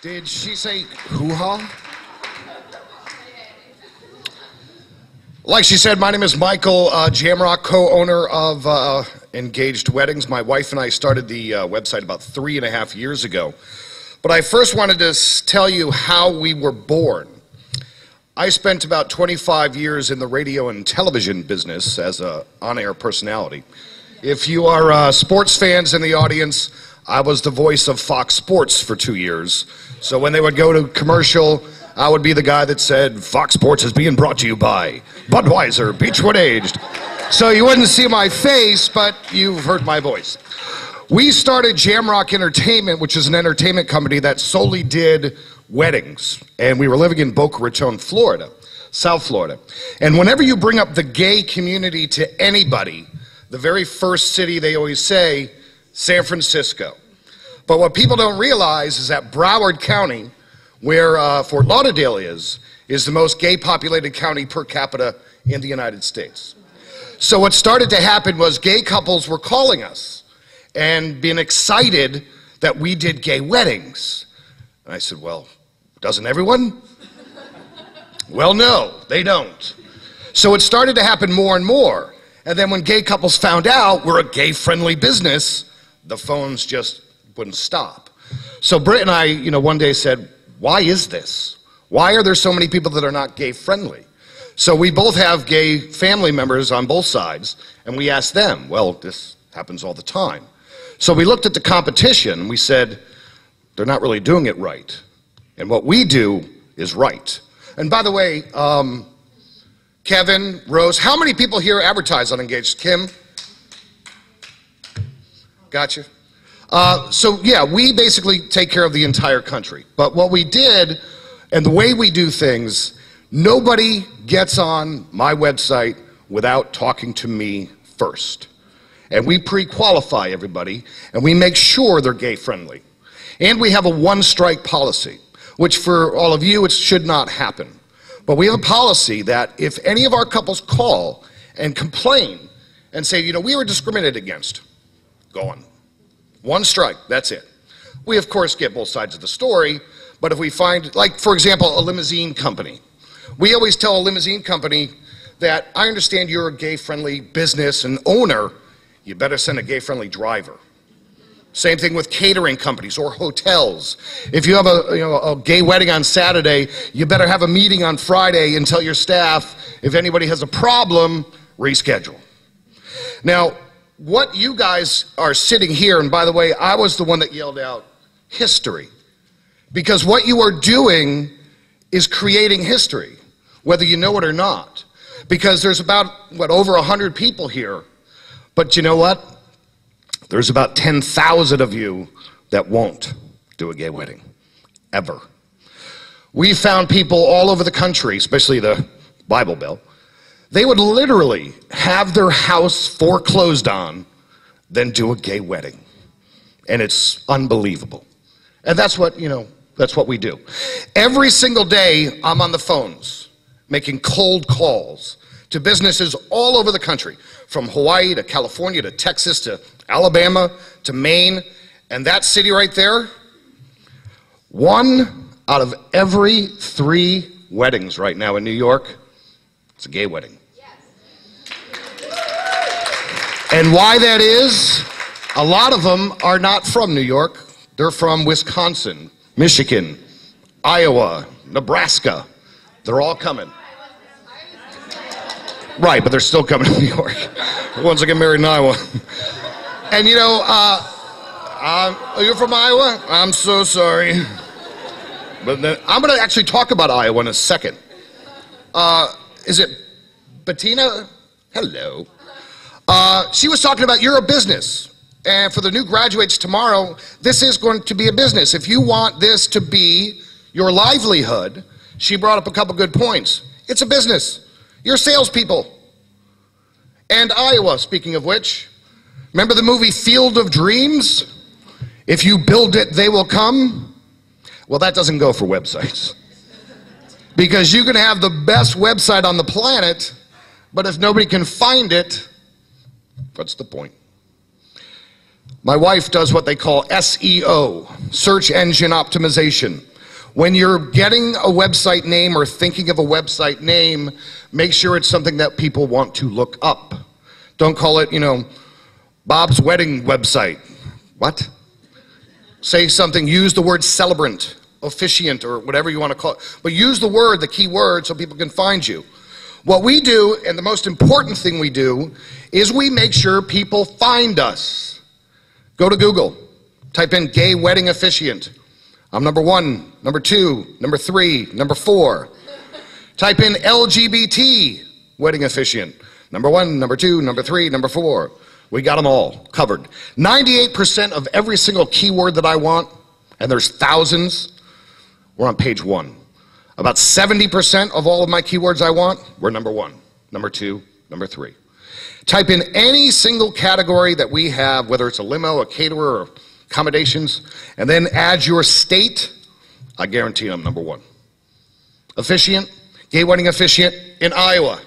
Did she say hoo-ha? Like she said, my name is Michael, Jamrock, co-owner of Engaged Weddings. My wife and I started the website about 3.5 years ago. But I first wanted to tell you how we were born. I spent about 25 years in the radio and television business as an on-air personality. If you are sports fans in the audience, I was the voice of Fox Sports for 2 years. So when they would go to commercial, I would be the guy that said, Fox Sports is being brought to you by Budweiser, Beechwood Aged. So you wouldn't see my face, but you've heard my voice. We started Jamrock Entertainment, which is an entertainment company that solely did weddings. And we were living in Boca Raton, Florida, South Florida. And whenever you bring up the gay community to anybody, the very first city they always say, San Francisco. But what people don't realize is that Broward County, where Fort Lauderdale is the most gay populated county per capita in the United States. So what started to happen was gay couples were calling us and being excited that we did gay weddings. And I said, well, doesn't everyone? Well, no, they don't. So it started to happen more and more. And then when gay couples found out we're a gay-friendly business, the phones just wouldn't stop. So Britt and I, one day said, why is this? Why are there so many people that are not gay-friendly? So we both have gay family members on both sides, and we asked them, well, this happens all the time. So we looked at the competition, and we said, they're not really doing it right. And what we do is right. And by the way, Kevin, Rose, how many people here advertise on Engaged? Kim? Gotcha. So yeah, we basically take care of the entire country. But what we did, and the way we do things, nobody gets on my website without talking to me first. And we pre-qualify everybody, and we make sure they're gay-friendly. And we have a one-strike policy, which for all of you, it should not happen. But we have a policy that if any of our couples call and complain and say, we were discriminated against, go on. One strike, that's it. We, of course, get both sides of the story, but if we find, like, for example, a limousine company. We always tell a limousine company that, I understand you're a gay-friendly business and owner, you better send a gay-friendly driver. Same thing with catering companies or hotels. If you have a gay wedding on Saturday, you better have a meeting on Friday and tell your staff, if anybody has a problem, reschedule. Now, what you guys are sitting here, and by the way, I was the one that yelled out, history. Because what you are doing is creating history, whether you know it or not. Because there's about, over 100 people here. But you know what? There's about 10,000 of you that won't do a gay wedding, ever. We found people all over the country, especially the Bible Belt, they would literally have their house foreclosed on, then do a gay wedding. And it's unbelievable. And that's what, that's what we do. Every single day, I'm on the phones, making cold calls to businesses all over the country, from Hawaii to California to Texas to Alabama to Maine. And that city right there, 1 out of every 3 weddings right now in New York, it's a gay wedding. And why that is, a lot of them are not from New York. They're from Wisconsin, Michigan, Iowa, Nebraska. They're all coming. Right, but they're still coming to New York. Once I get married in Iowa. And you're from Iowa? I'm so sorry. But then, I'm going to actually talk about Iowa in a second. Is it Bettina? Hello. She was talking about you're a business, and for the new graduates tomorrow, this is going to be a business. If you want this to be your livelihood, she brought up a couple good points. It's a business. You're salespeople. And Iowa, speaking of which, remember the movie Field of Dreams? If you build it, they will come. Well, that doesn't go for websites. Because you can have the best website on the planet, but if nobody can find it, what's the point? My wife does what they call SEO, search engine optimization. When you're getting a website name or thinking of a website name, make sure it's something that people want to look up. Don't call it, Bob's wedding website. What? Say something, use the word celebrant, officiant, or whatever you want to call it. But use the word, the key word, so people can find you. What we do, and the most important thing we do, is we make sure people find us. Go to Google, type in gay wedding officiant. I'm number 1, number 2, number 3, number 4. Type in LGBT wedding officiant. Number 1, number 2, number 3, number 4. We got them all covered. 98% of every single keyword that I want, and there's thousands, we're on page 1. About 70% of all of my keywords I want, we're number 1, number 2, number 3. Type in any single category that we have, whether it's a limo, a caterer, or accommodations, and then add your state, I guarantee I'm number 1. Officiant, gay wedding officiant in Iowa.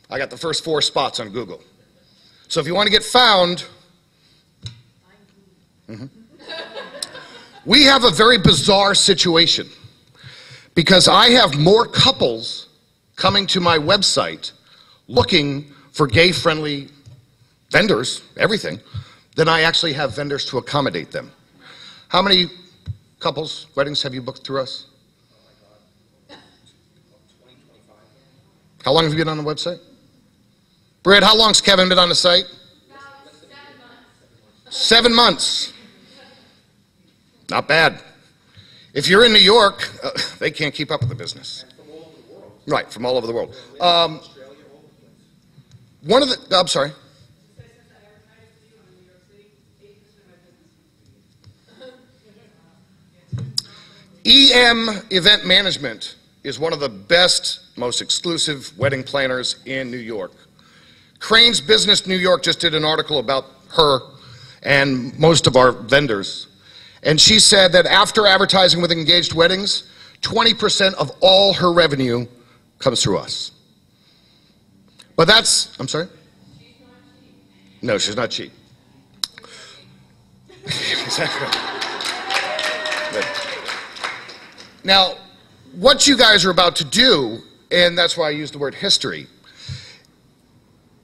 I got the first 4 spots on Google. So if you want to get found, we have a very bizarre situation because I have more couples coming to my website looking for gay-friendly vendors, everything, than I actually have vendors to accommodate them. How many couples, weddings have you booked through us? Oh my God. 20, 25. How long have you been on the website? Brad, how long's Kevin been on the site? About 7 months. 7 months. Not bad. If you're in New York, they can't keep up with the business. And from all over the world. Right, from all over the world. Australia, all the place. One of the, I'm sorry. Since I advertised to you in New York City, 8% of my business. EM Event Management is one of the best, most exclusive wedding planners in New York. Crane's Business New York just did an article about her and most of our vendors. And she said that after advertising with Engaged Weddings, 20% of all her revenue comes through us. But that's, I'm sorry? She's not cheap. No, she's not cheap. Exactly. Good. Now, what you guys are about to do, and that's why I use the word history,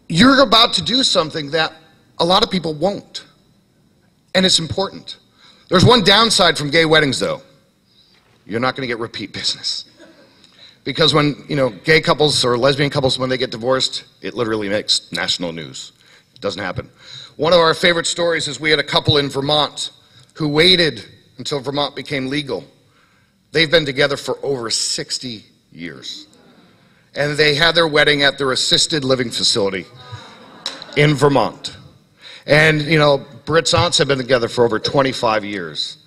you're about to do something that a lot of people won't. And it's important. There's one downside from gay weddings, though. You're not going to get repeat business. Because when, gay couples or lesbian couples, when they get divorced, it literally makes national news. It doesn't happen. One of our favorite stories is we had a couple in Vermont who waited until Vermont became legal. They've been together for over 60 years. And they had their wedding at their assisted living facility in Vermont. And, Britt's aunts have been together for over 25 years.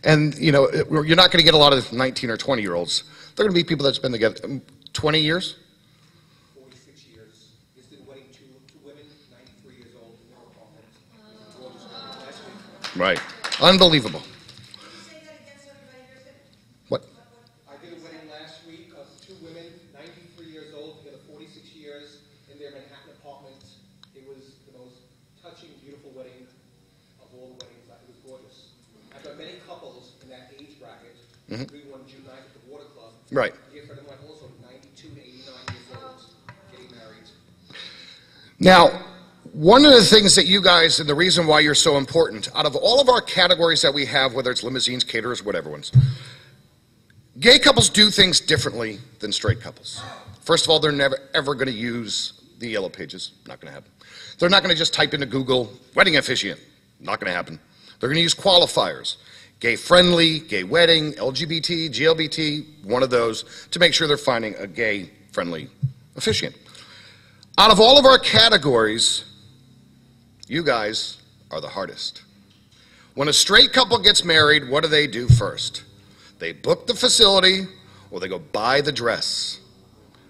And, you're not going to get a lot of 19 or 20-year-olds. They're going to be people that's been together 20 years? 46 years. It's been wedding two women, 93 years old, in their apartment. It was gorgeous last week. Right. Unbelievable. Can you say that again so everybody hears it? What? I did a wedding last week of 2 women, 93 years old, together 46 years, in their Manhattan apartment. It was the most touching, beautiful wedding of all the weddings. It was gorgeous. I've got many couples in that age bracket. We won June 9th at the Water Club. Right. A dear friend of mine also, 92 to 89 years old, getting married. Now, one of the things that you guys, and the reason why you're so important, out of all of our categories that we have, whether it's limousines, caterers, whatever ones, gay couples do things differently than straight couples. First of all, they're never, ever going to use the yellow pages. Not going to happen. They're not going to just type into Google, wedding officiant. Not going to happen. They're going to use qualifiers. Gay-friendly, gay wedding, LGBT, GLBT, one of those, to make sure they're finding a gay-friendly officiant. Out of all of our categories, you guys are the hardest. When a straight couple gets married, what do they do first? They book the facility, or they go buy the dress.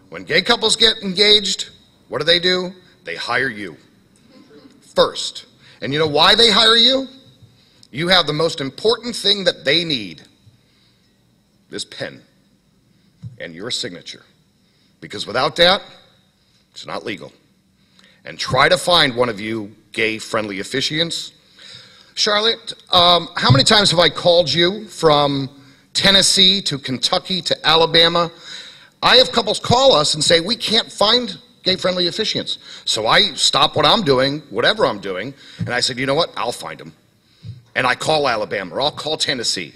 When gay couples get engaged, what do? They hire you first. And you know why they hire you? You have the most important thing that they need, this pen and your signature. Because without that, it's not legal. And try to find one of you gay-friendly officiants. Charlotte, how many times have I called you from Tennessee to Kentucky to Alabama. I have couples call us and say, we can't find gay-friendly officiants. So I stop what I'm doing, whatever I'm doing, and I said, you know what, I'll find them. And I call Alabama, or I'll call Tennessee,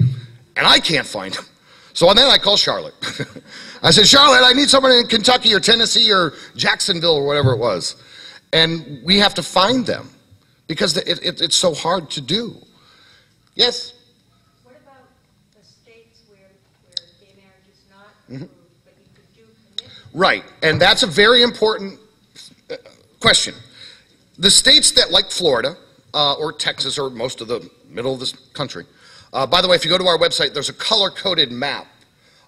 and I can't find them. So then I call Charlotte. I said, Charlotte, I need someone in Kentucky or Tennessee or Jacksonville or whatever it was. And we have to find them because it's so hard to do. Yes? What about the states where gay marriage is not approved, but you could do commitment? Right, and that's a very important question. The states that, like Florida, or Texas, or most of the middle of this country, by the way, if you go to our website, there's a color-coded map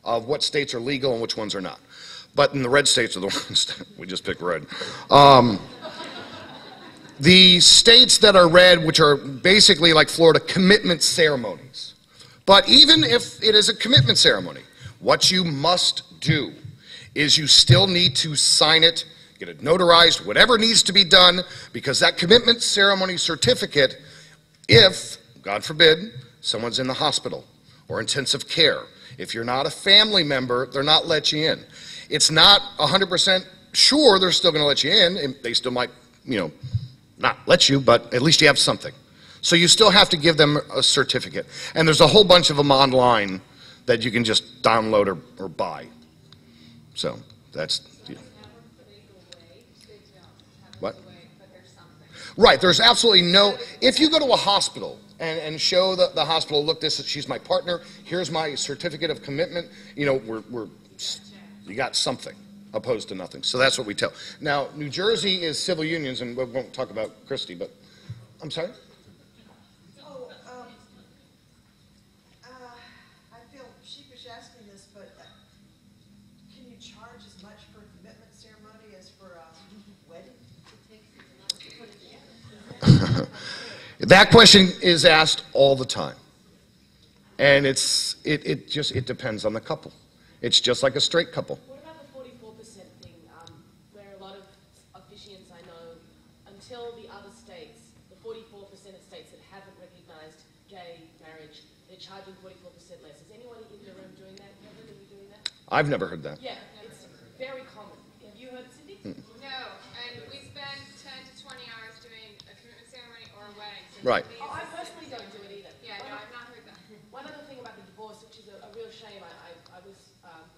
of what states are legal and which ones are not. But in the red states are the ones that we just picked red. The states that are red, which are basically like Florida, commitment ceremonies. But even if it is a commitment ceremony, what you must do is you still need to sign it, get it notarized, whatever needs to be done, because that commitment ceremony certificate, if, God forbid, someone's in the hospital or intensive care, if you're not a family member, they're not let you in. It's not 100% sure they're still going to let you in, and they still might, not let you, but at least you have something. So you still have to give them a certificate. And there's a whole bunch of them online that you can just download or buy. So that's... What? Right, there's absolutely no... If you go to a hospital and show the hospital, look, she's my partner, here's my certificate of commitment, you got something, opposed to nothing. So that's what we tell. Now, New Jersey is civil unions, and we won't talk about Christie, but... I'm sorry? Oh, I feel sheepish asking this, but can you charge as much for a commitment ceremony as for a wedding? That question is asked all the time. And it depends on the couple. It's just like a straight couple. What about the 44% thing, where a lot of officiants I know, until the other states, the 44% of states that haven't recognized gay marriage, they're charging 44% less. Is anyone in the room doing that? Have you heard of them doing that? I've never heard that. Yeah, it's very common. Have you heard it, Cindy? No, and we spend 10 to 20 hours doing a commitment ceremony or a wedding. So Right. Oh, I personally don't do it either. Yeah, no, I've not heard that. One other thing about the divorce, which is a real shame, I was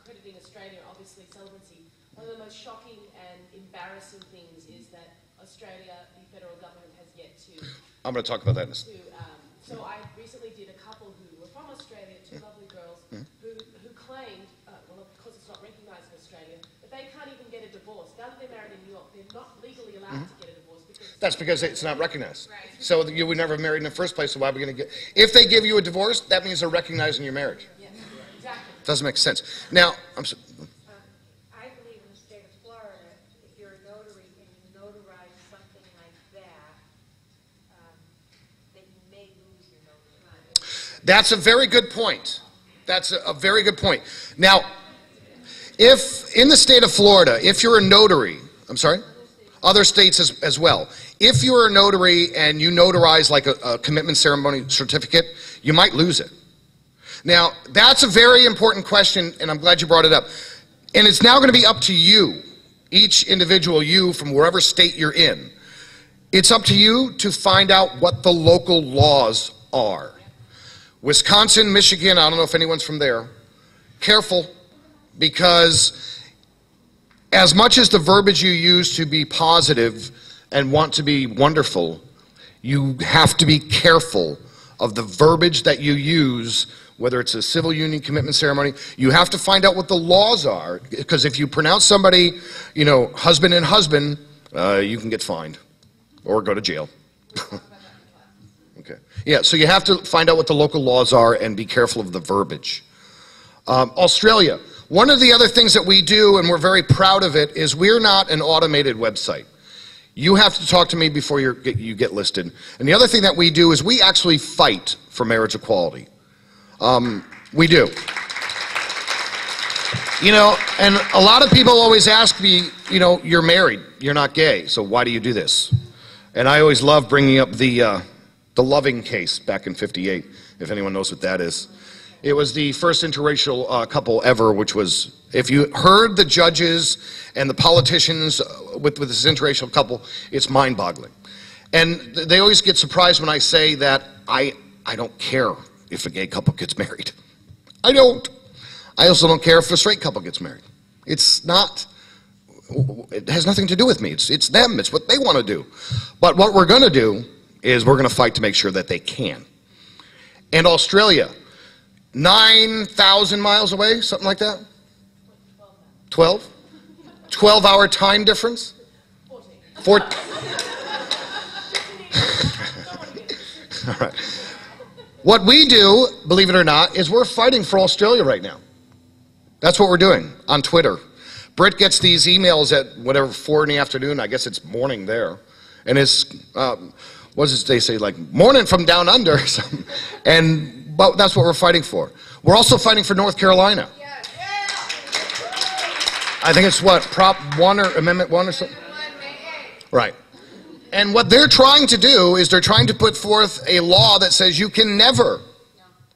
crediting Australia, obviously celibacy. One of the most shocking and embarrassing things is that Australia, the federal government, has yet to... I'm going to talk about that in a second. So I recently did a couple who were from Australia, two lovely girls, who claimed, well, of course it's not recognised in Australia, but they can't even get a divorce. Now that they're married in New York, they're not legally allowed to get a divorce because... That's because it's not recognized. Right. So you were never married in the first place, so why are we going to get... If they give you a divorce, that means they're recognizing your marriage. Yeah, exactly. Doesn't make sense. Now, I believe in the state of Florida, if you're a notary and you notarize something like that, that you may lose your notary. that's a very good point. That's a very good point. Now, if in the state of Florida, if you're a notary, I'm sorry? Other states as well. If you're a notary and you notarize like a commitment ceremony certificate, you might lose it. Now, that's a very important question, and I'm glad you brought it up. And it's now going to be up to you, each individual you from wherever state you're in. It's up to you to find out what the local laws are. Wisconsin, Michigan, I don't know if anyone's from there. Careful, because as much as the verbiage you use to be positive and want to be wonderful, you have to be careful of the verbiage that you use, whether it's a civil union commitment ceremony. You have to find out what the laws are, because if you pronounce somebody, husband and husband, you can get fined or go to jail. Okay. Yeah, so you have to find out what the local laws are and be careful of the verbiage. Australia. One of the other things that we do, and we're very proud of it, is we're not an automated website. You have to talk to me before you get listed. And the other thing that we do is we actually fight for marriage equality. We do. And a lot of people always ask me, you're married, you're not gay, so why do you do this? And I always love bringing up the Loving case back in '58, if anyone knows what that is. It was the first interracial couple ever, which was, if you heard the judges and the politicians with this interracial couple, it's mind-boggling. And they always get surprised when I say that I don't care if a gay couple gets married. I don't. I also don't care if a straight couple gets married. It's not, it has nothing to do with me. It's them. It's what they want to do. But what we're going to do is we're going to fight to make sure that they can. And Australia, 9,000 miles away, something like that? 12? 12-hour time difference? 14. All right. What we do, believe it or not, is we're fighting for Australia right now. That's what we're doing on Twitter. Britt gets these emails at whatever, 4 in the afternoon. I guess it's morning there. And it's, what does they say, like, morning from down under or something. But that's what we're fighting for. We're also fighting for North Carolina. Yes. I think it's what, Prop 1 or Amendment 1 or something? Right. And what they're trying to do is they're trying to put forth a law that says you can never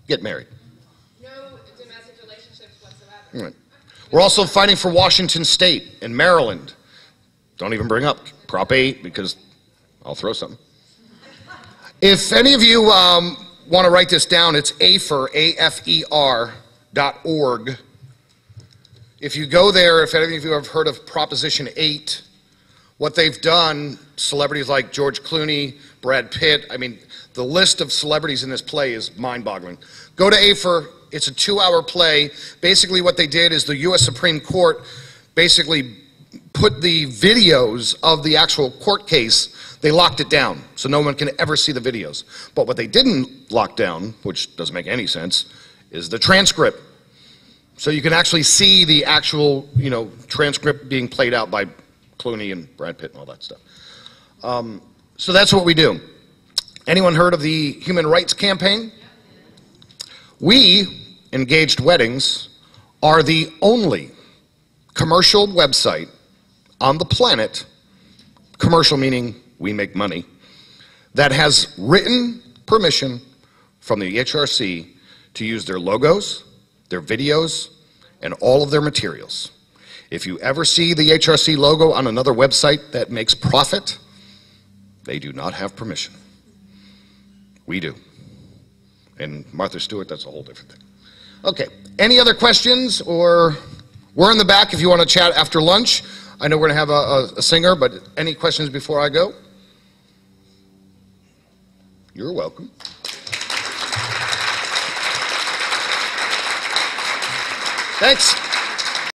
get married. No domestic relationships whatsoever. Right. We're also fighting for Washington State and Maryland. Don't even bring up Prop 8 because I'll throw something. If any of you want to write this down, it's afer.org. If you go there, if any of you have heard of Proposition 8, what they've done, celebrities like George Clooney, Brad Pitt, I mean, the list of celebrities in this play is mind-boggling. Go to AFER, it's a 2-hour play. Basically what they did is the U.S. Supreme Court basically put the videos of the actual court case, they locked it down, so no one can ever see the videos. But what they didn't lock down, which doesn't make any sense, is the transcript. So you can actually see the actual, transcript being played out by Clooney and Brad Pitt and all that stuff. So that's what we do. Anyone heard of the Human Rights Campaign? We, Engaged Weddings, are the only commercial website on the planet, commercial meaning we make money, that has written permission from the HRC to use their logos, their videos, and all of their materials. If you ever see the HRC logo on another website that makes profit, they do not have permission. We do. And Martha Stewart, that's a whole different thing. Okay, any other questions? Or we're in the back if you want to chat after lunch. I know we're going to have a singer, but any questions before I go? You're welcome. Thanks.